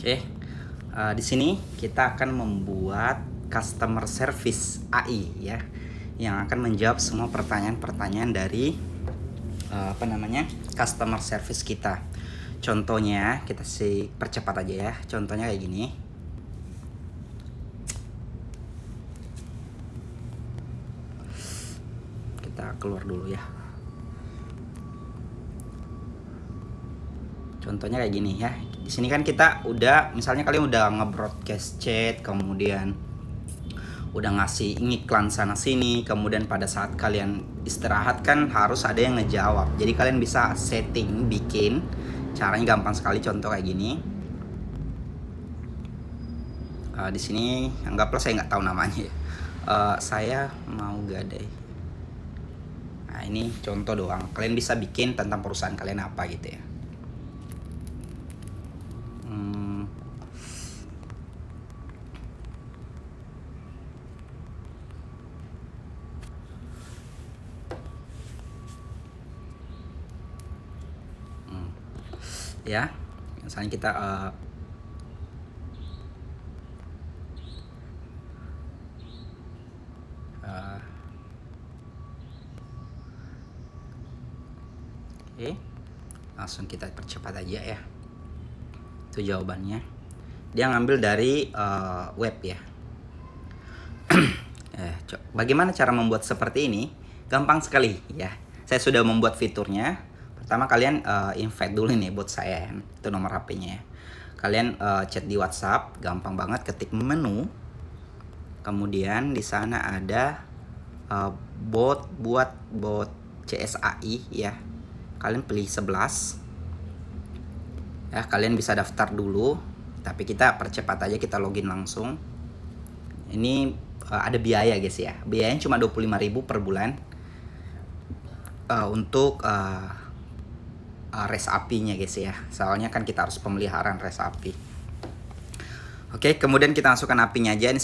Oke, di sini kita akan membuat customer service AI ya, yang akan menjawab semua pertanyaan-pertanyaan dari customer service kita. Contohnya kita percepat aja ya. Contohnya kayak gini. Kita keluar dulu ya. Contohnya kayak gini ya. Di sini kan kita udah, misalnya kalian udah nge-broadcast chat, kemudian udah ngasih iklan sana sini, kemudian pada saat kalian istirahat kan harus ada yang ngejawab. Jadi kalian bisa setting, bikin, caranya gampang sekali. Contoh kayak gini. Di sini anggaplah saya nggak tahu namanya ya. Saya mau gadai. Nah, ini contoh doang. Kalian bisa bikin tentang perusahaan kalian apa gitu ya. Ya, misalnya kita oke, langsung kita percepat aja ya. Itu jawabannya. Dia ngambil dari web ya. Bagaimana cara membuat seperti ini? Gampang sekali ya. Saya sudah membuat fiturnya. Pertama kalian invite dulu nih buat saya, itu nomor HP-nya ya. Kalian chat di WhatsApp, gampang banget, ketik menu. Kemudian di sana ada bot CSAI ya. Kalian pilih 11. Ya, kalian bisa daftar dulu, tapi kita percepat aja, kita login langsung. Ini ada biaya guys ya. Biayanya cuma 25.000 per bulan untuk res apinya guys ya. Soalnya kan kita harus pemeliharaan res api. Oke, kemudian kita masukkan apinya aja. Ini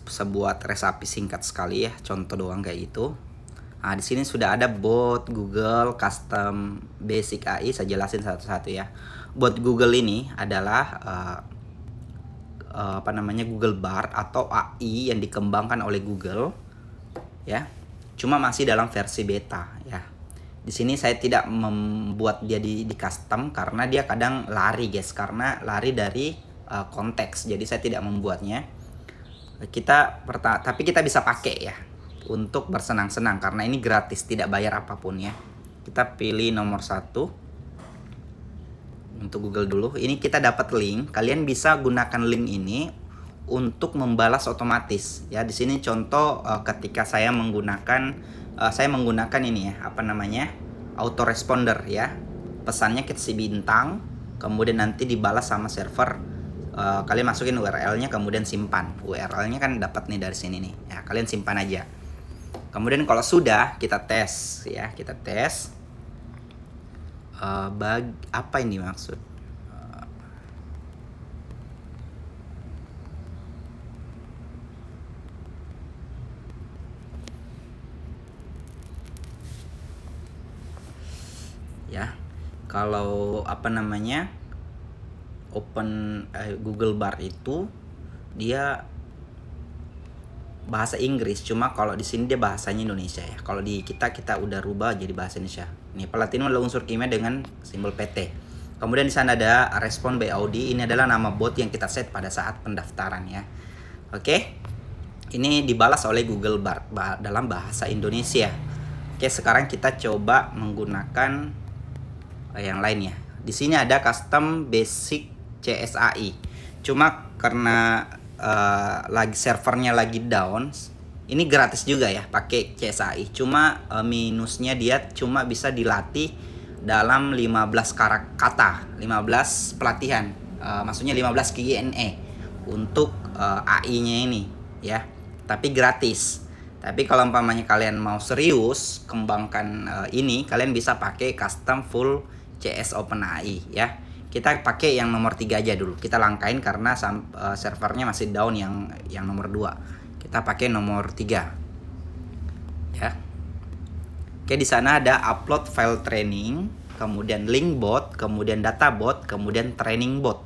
sebuah res api singkat sekali ya, contoh doang kayak gitu. Nah, di sini sudah ada bot Google Custom Basic AI. Saya jelasin satu-satu ya. Bot Google ini adalah Google Bard atau AI yang dikembangkan oleh Google ya. Cuma masih dalam versi beta ya. Di sini saya tidak membuat dia di custom karena dia kadang lari guys, karena lari dari konteks. Jadi saya tidak membuatnya. Tapi kita bisa pakai ya untuk bersenang-senang karena ini gratis, tidak bayar apapun ya. Kita pilih nomor 1 untuk Google dulu. Ini kita dapat link. Kalian bisa gunakan link ini untuk membalas otomatis ya. Di sini contoh ketika saya menggunakan ini ya, autoresponder ya. Pesannya kasih bintang, kemudian nanti dibalas sama server. Kalian masukin URL-nya, kemudian simpan. URL-nya kan dapat nih dari sini nih ya, kalian simpan aja. Kemudian kalau sudah, kita tes ya, kita tes apa ini maksud ya. Kalau Google Bard itu dia bahasa Inggris, cuma kalau di sini dia bahasanya Indonesia ya. Kalau di kita udah rubah jadi bahasa Indonesia. Nih, Platinum adalah unsur kimia dengan simbol PT. Kemudian di sana ada respon by Audi. Ini adalah nama bot yang kita set pada saat pendaftaran ya. Oke. Ini dibalas oleh Google Bard dalam bahasa Indonesia. Oke, sekarang kita coba menggunakan yang lain ya. Di sini ada custom basic CSAI. Cuma karena lagi servernya lagi down, ini gratis juga ya pakai CSAI. Cuma minusnya dia cuma bisa dilatih dalam 15 kata, 15 pelatihan. Maksudnya 15 Q&A untuk AI-nya ini ya. Tapi gratis. Tapi kalau umpamanya kalian mau serius kembangkan ini, kalian bisa pakai custom full CS OpenAI ya. Kita pakai yang nomor 3 aja dulu. Kita langkain karena servernya masih down yang nomor 2. Kita pakai nomor 3. Ya. Oke, di sana ada upload file training, kemudian link bot, kemudian data bot, kemudian training bot.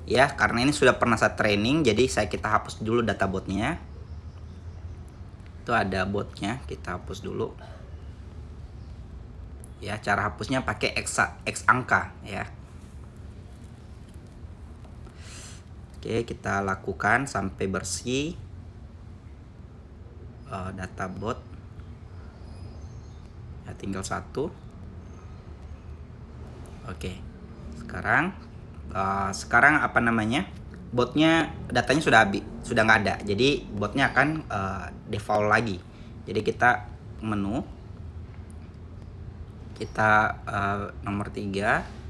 ya, karena ini sudah pernah saya training, jadi kita hapus dulu data botnya. Itu ada botnya, kita hapus dulu ya. Cara hapusnya pakai X angka ya. Oke, kita lakukan sampai bersih data bot ya, tinggal satu. Oke, sekarang apa namanya, botnya datanya sudah nggak ada, jadi botnya akan default lagi. Jadi kita menu, kita nomor 3.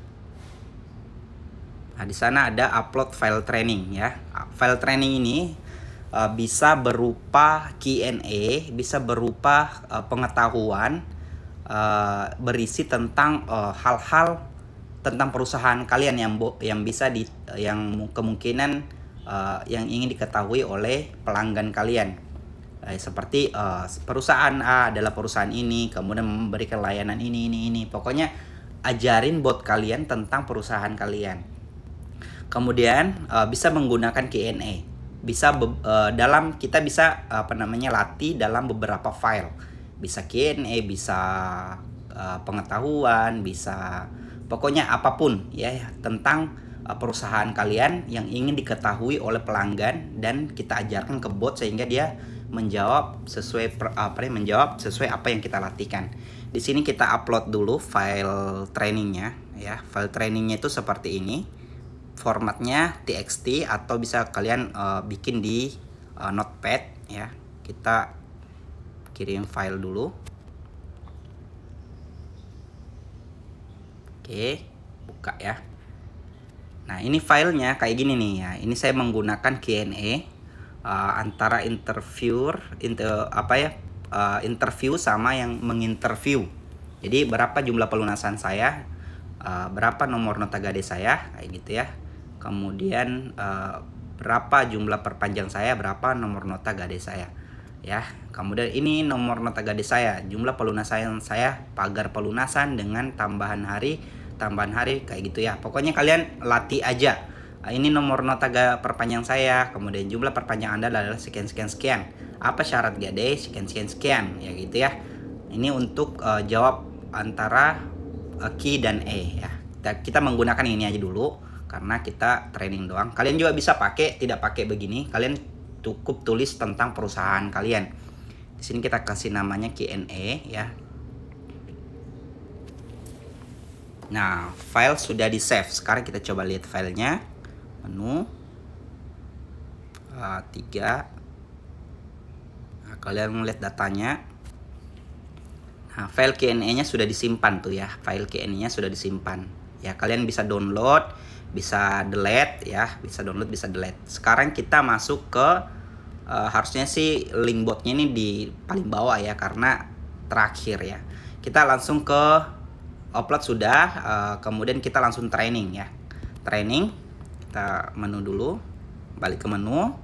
Nah, di sana ada upload file training ya. File training ini bisa berupa Q&A, bisa berupa pengetahuan berisi tentang hal-hal tentang perusahaan kalian yang bisa yang kemungkinan yang ingin diketahui oleh pelanggan kalian. Seperti perusahaan A adalah perusahaan ini, kemudian memberikan layanan ini. Pokoknya ajarin bot kalian tentang perusahaan kalian. Kemudian bisa menggunakan Q&A. Kita bisa latih dalam beberapa file. Bisa Q&A, bisa pengetahuan, bisa pokoknya apapun ya tentang perusahaan kalian yang ingin diketahui oleh pelanggan, dan kita ajarkan ke bot sehingga dia menjawab sesuai apa yang kita latihkan. Di sini kita upload dulu file trainingnya ya. File trainingnya itu seperti ini. Formatnya txt atau bisa kalian bikin di notepad ya. Kita kirim file dulu. Oke, buka ya. Nah, ini filenya kayak gini nih ya. Ini saya menggunakan Q&A antara interview sama yang menginterview. Jadi berapa jumlah pelunasan saya, berapa nomor nota gade saya, kayak gitu ya. Kemudian berapa jumlah perpanjang saya, berapa nomor nota gade saya ya. Kemudian ini nomor nota gade saya, jumlah pelunasan saya, pagar pelunasan dengan tambahan hari kayak gitu ya. Pokoknya kalian latih aja. Ini nomor nota perpanjang saya, kemudian jumlah perpanjang Anda adalah sekian. Apa syarat gade? Sekian ya gitu ya. Ini untuk jawab antara Q dan E ya. Kita menggunakan ini aja dulu karena kita training doang. Kalian juga bisa tidak pakai begini. Kalian cukup tulis tentang perusahaan kalian. Di sini kita kasih namanya Q&A ya. Nah, file sudah di save. Sekarang kita coba lihat filenya. Menu 3. Nah, kalian melihat datanya. Nah, file Q&A-nya sudah disimpan tuh ya. File Q&A-nya sudah disimpan. Ya, kalian bisa download, bisa delete ya. Bisa download, bisa delete. Sekarang kita masuk ke harusnya sih link botnya ini di paling bawah ya, karena terakhir ya. Kita langsung ke upload sudah, kemudian kita langsung training ya. Training, kita menu dulu, balik ke menu,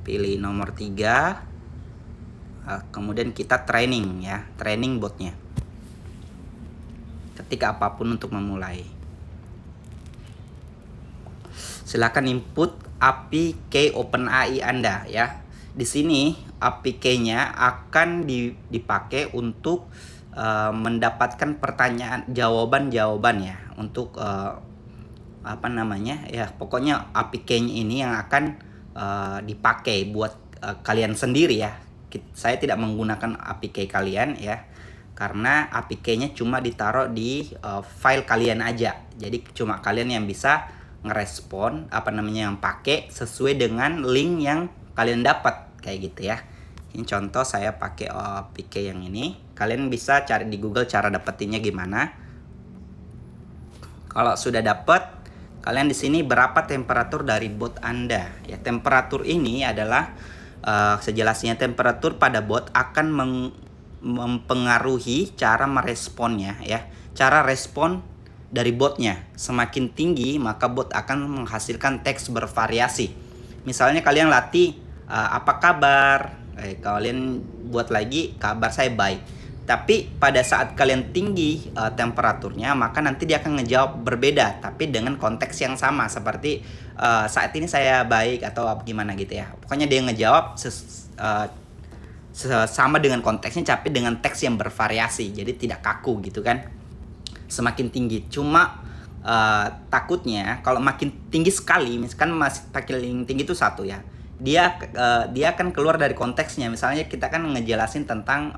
pilih nomor 3, kemudian kita training ya, training botnya. Ketika apapun untuk memulai. Silakan input API key OpenAI Anda ya. Di sini API key-nya akan dipakai untuk mendapatkan jawaban ya, untuk pokoknya API key-nya ini yang akan dipakai buat kalian sendiri ya. Saya tidak menggunakan API key kalian ya, karena API key-nya cuma ditaruh di file kalian aja. Jadi cuma kalian yang bisa ngerespon yang pakai sesuai dengan link yang kalian dapat kayak gitu ya. Ini contoh saya pakai API key yang ini. Kalian bisa cari di Google cara dapetinnya gimana. Kalau sudah dapat, kalian di sini berapa temperatur dari bot Anda ya. Temperatur ini adalah sejelasnya, temperatur pada bot akan mempengaruhi cara meresponnya ya. Cara respon dari botnya semakin tinggi, maka bot akan menghasilkan teks bervariasi. Misalnya kalian latih apa kabar, kalian buat lagi kabar saya baik. Tapi pada saat kalian tinggi temperaturnya, maka nanti dia akan ngejawab berbeda, tapi dengan konteks yang sama. Seperti saat ini saya baik atau gimana gitu ya. Pokoknya dia ngejawab sama dengan konteksnya, tapi dengan teks yang bervariasi. Jadi tidak kaku gitu kan. Semakin tinggi. Cuma takutnya kalau makin tinggi sekali, misalkan masih paling tinggi itu 1 ya. Dia akan keluar dari konteksnya. Misalnya kita kan ngejelasin tentang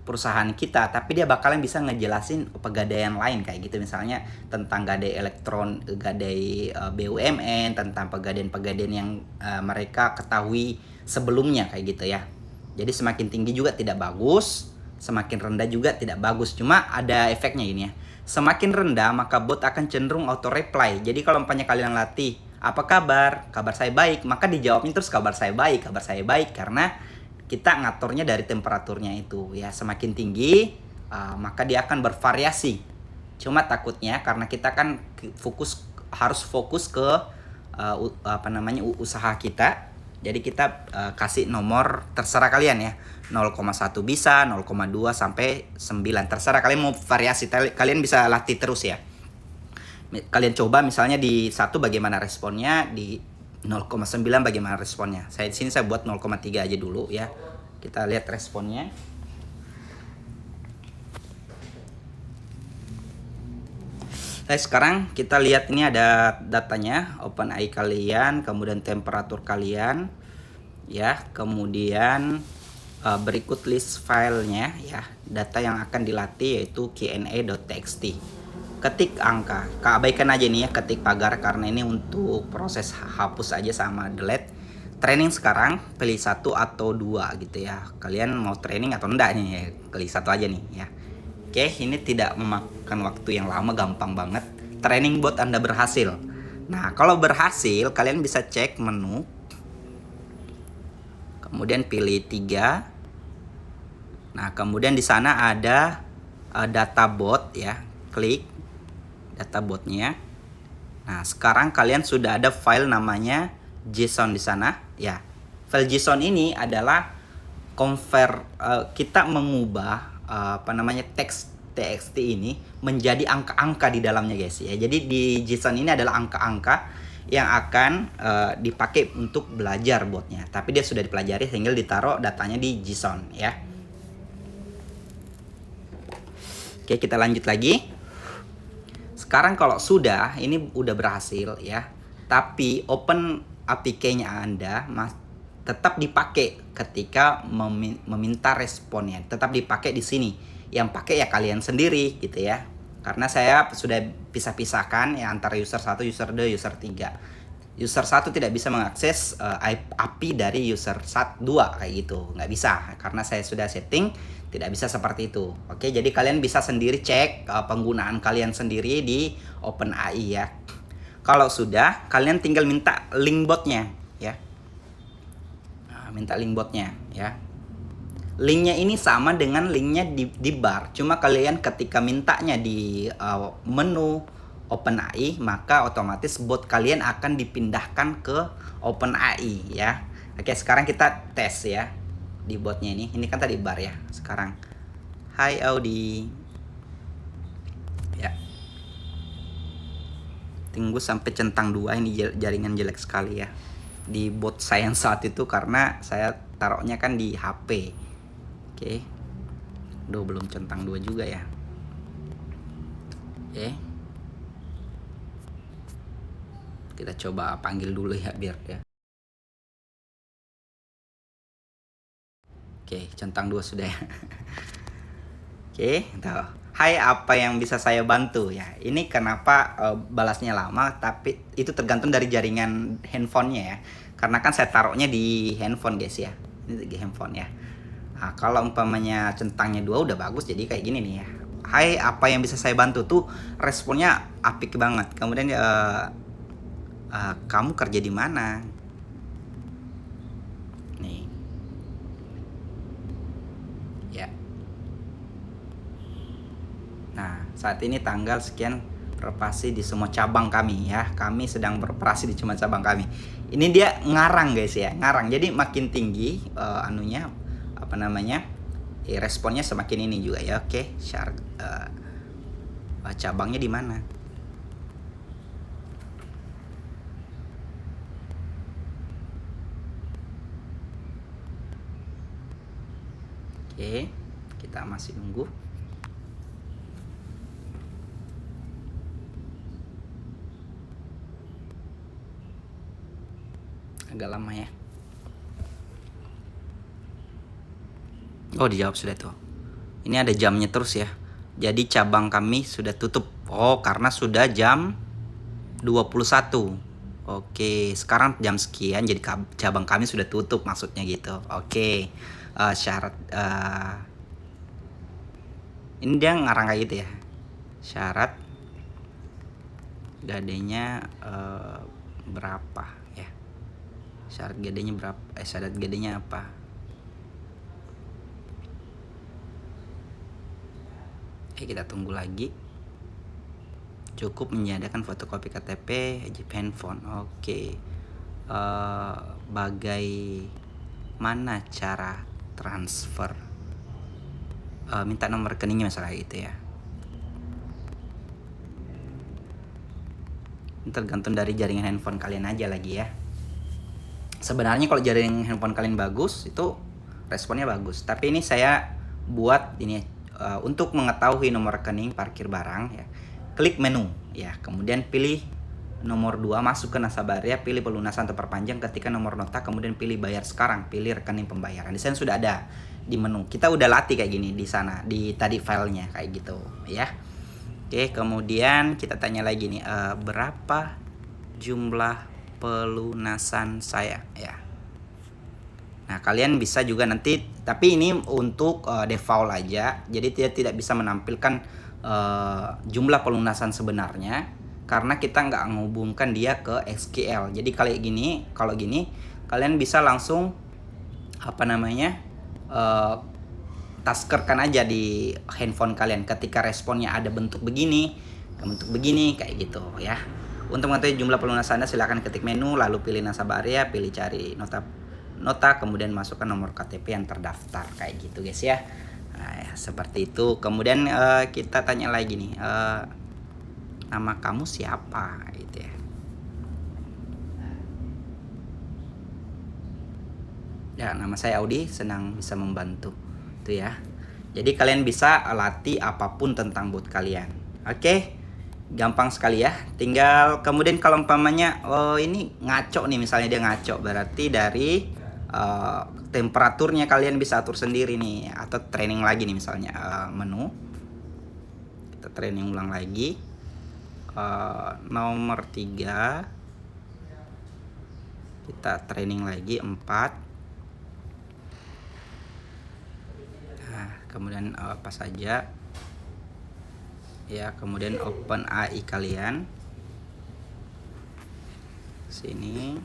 perusahaan kita, tapi dia bakalan bisa ngejelasin pegadaian lain kayak gitu, misalnya tentang gadai elektron, gadai BUMN, tentang pegadaian-pegadaian yang mereka ketahui sebelumnya kayak gitu ya. Jadi semakin tinggi juga tidak bagus, semakin rendah juga tidak bagus. Cuma ada efeknya ini ya. Semakin rendah maka bot akan cenderung auto reply. Jadi kalau umpamanya kalian latih, apa kabar? Kabar saya baik. Maka dijawabnya terus kabar saya baik, karena kita ngaturnya dari temperaturnya itu ya. Semakin tinggi maka dia akan bervariasi. Cuma takutnya karena kita kan harus fokus ke usaha kita. Jadi kita kasih nomor terserah kalian ya. 0,1 bisa, 0,2 sampai 9. Terserah kalian mau variasi. Kalian bisa latih terus ya. Kalian coba misalnya di 1 bagaimana responnya, di 0,9 bagaimana responnya. Di sini saya buat 0,3 aja dulu ya. Kita lihat responnya. Sekarang kita lihat ini ada datanya, OpenAI kalian, kemudian temperatur kalian ya, kemudian berikut list filenya ya. Data yang akan dilatih yaitu Q&A.txt. Ketik angka, keabaikan aja nih ya, ketik pagar karena ini untuk proses hapus aja sama delete. Training sekarang pilih 1 atau 2 gitu ya. Kalian mau training atau enggak nih ya, pilih 1 aja nih ya. Oke, ini tidak memakan waktu yang lama, gampang banget. Training bot Anda berhasil. Nah, kalau berhasil kalian bisa cek menu. Kemudian pilih 3. Nah, kemudian di sana ada data bot ya. Klik data botnya. Nah, sekarang kalian sudah ada file namanya JSON di sana ya. File JSON ini adalah kita mengubah teks TXT ini menjadi angka-angka di dalamnya guys ya. Jadi di JSON ini adalah angka-angka yang akan dipakai untuk belajar botnya. Tapi dia sudah dipelajari, tinggal ditaruh datanya di JSON ya. Oke, kita lanjut lagi. Sekarang kalau sudah, ini udah berhasil ya. Tapi Open APK-nya Anda tetap dipakai ketika meminta responnya. Tetap dipakai di sini. Yang pakai ya kalian sendiri gitu ya. Karena saya sudah pisah-pisahkan ya antara user 1, user 2, user 3. User 1 tidak bisa mengakses API dari user 2 kayak gitu. Nggak bisa karena saya sudah setting tidak bisa seperti itu. Oke, jadi kalian bisa sendiri cek penggunaan kalian sendiri di OpenAI ya. Kalau sudah, kalian tinggal minta link botnya ya. Minta link botnya ya. Linknya ini sama dengan linknya di bar, cuma kalian ketika mintanya di menu OpenAI, maka otomatis bot kalian akan dipindahkan ke OpenAI ya. Oke, sekarang kita tes ya di botnya ini. Ini kan tadi bar ya. Sekarang Hai Audi ya. Tunggu sampai centang 2. Ini jaringan jelek sekali ya di bot saya yang saat itu karena saya taruhnya kan di HP. Oke. Belum centang 2 juga ya. Oke. Kita coba panggil dulu ya biar ya. Oke, centang 2 sudah ya. Oke, tuh. Hai, apa yang bisa saya bantu ya? Ini kenapa balasnya lama, tapi itu tergantung dari jaringan handphonenya ya. Karena kan saya taruhnya di handphone guys ya. Ini di handphone ya. Nah, kalau umpamanya centangnya 2 udah bagus, jadi kayak gini nih ya. Hai, apa yang bisa saya bantu tuh responnya apik banget. Kemudian kamu kerja di mana? Nih. Ya. Nah, saat ini tanggal sekian beroperasi di semua cabang kami ya. Kami sedang beroperasi di semua cabang kami. Ini dia ngarang guys ya, ngarang. Jadi makin tinggi responnya semakin ini juga ya. Oke, syarat cabangnya di mana? Oke, kita masih nunggu. Agak lama ya. Oh, dijawab sudah tuh. Ini ada jamnya terus ya. Jadi cabang kami sudah tutup. Oh, karena sudah jam 21. Oke, sekarang jam sekian jadi cabang kami sudah tutup maksudnya gitu. Oke. Syarat ini dia ngarang kayak gitu ya. Syarat gadenya berapa ya? Syarat gadenya berapa? Syarat gadenya apa? Kita tunggu lagi. Cukup menyediakan fotokopi KTP, chip handphone. Oke. Bagaimana cara transfer? Minta nomor rekeningnya masalah itu ya. Tergantung dari jaringan handphone kalian aja lagi ya. Sebenarnya kalau jaringan handphone kalian bagus itu responnya bagus. Tapi ini saya buat ini untuk mengetahui nomor rekening parkir barang ya. Klik menu ya, kemudian pilih nomor 2, masuk ke nasabahnya, pilih pelunasan atau perpanjang, ketika nomor nota, kemudian pilih bayar sekarang, pilih rekening pembayaran. Di sana sudah ada di menu. Kita udah latih kayak gini di sana, di tadi filenya kayak gitu ya. Oke, kemudian kita tanya lagi nih, berapa jumlah pelunasan saya ya. Nah, kalian bisa juga nanti, tapi ini untuk default aja, jadi tidak bisa menampilkan jumlah pelunasan sebenarnya karena kita nggak menghubungkan dia ke SQL. Jadi kalau gini kalian bisa langsung taskerkan aja di handphone kalian ketika responnya ada bentuk begini kayak gitu ya. Untuk mengetahui jumlah pelunasan Anda, silakan ketik menu lalu pilih nasabah area, pilih cari nota, kemudian masukkan nomor KTP yang terdaftar kayak gitu guys ya. Nah, ya, seperti itu. Kemudian kita tanya lagi nih, nama kamu siapa gitu ya. Ya, nama saya Audi, senang bisa membantu itu ya. Jadi kalian bisa latih apapun tentang bot kalian. Oke, gampang sekali ya. Tinggal kemudian kalau umpamanya ini ngaco nih, misalnya dia ngaco, berarti dari temperaturnya kalian bisa atur sendiri nih, atau training lagi nih misalnya menu, kita training ulang lagi, nomor 3 kita training lagi 4. Nah, kemudian apa saja ya, kemudian open AI kalian sini,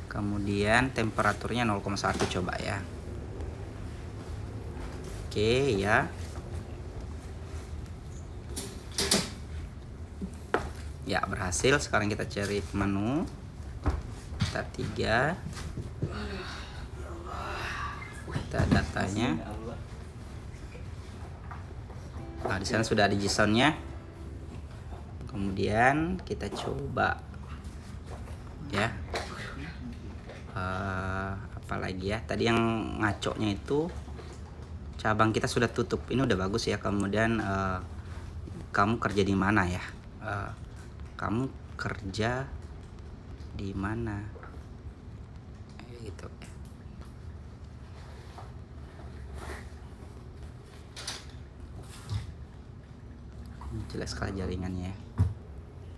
kemudian temperaturnya 0,1 coba ya. Oke ya. Ya, berhasil. Sekarang kita cari menu, kita 3, kita datanya. Nah, di sana sudah ada JSON-nya. Kemudian kita coba ya. Apalagi ya, tadi yang ngaco-nya itu cabang kita sudah tutup, ini udah bagus ya. Kemudian kamu kerja di mana ya, kamu kerja di mana gitu. Jelas sekali jaringannya ya,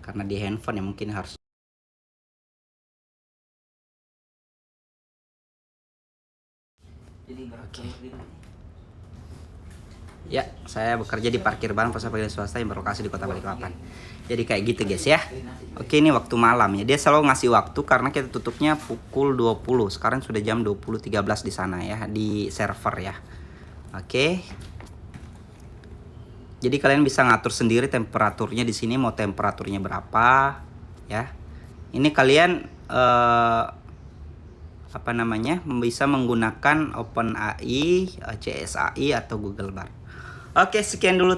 karena di handphone ya mungkin harus. Oke. Ya, saya bekerja di parkir barang pusat pegawai swasta yang berlokasi di Kota Balikpapan. Jadi kayak gitu guys ya. Oke, ini waktu malam ya. Dia selalu ngasih waktu karena kita tutupnya pukul 20. Sekarang sudah jam 20.13 di sana ya, di server ya. Oke. Jadi kalian bisa ngatur sendiri temperaturnya di sini, mau temperaturnya berapa ya. Ini kalian apa namanya, bisa menggunakan OpenAI, CSAI atau Google Bard. Oke, sekian dulu.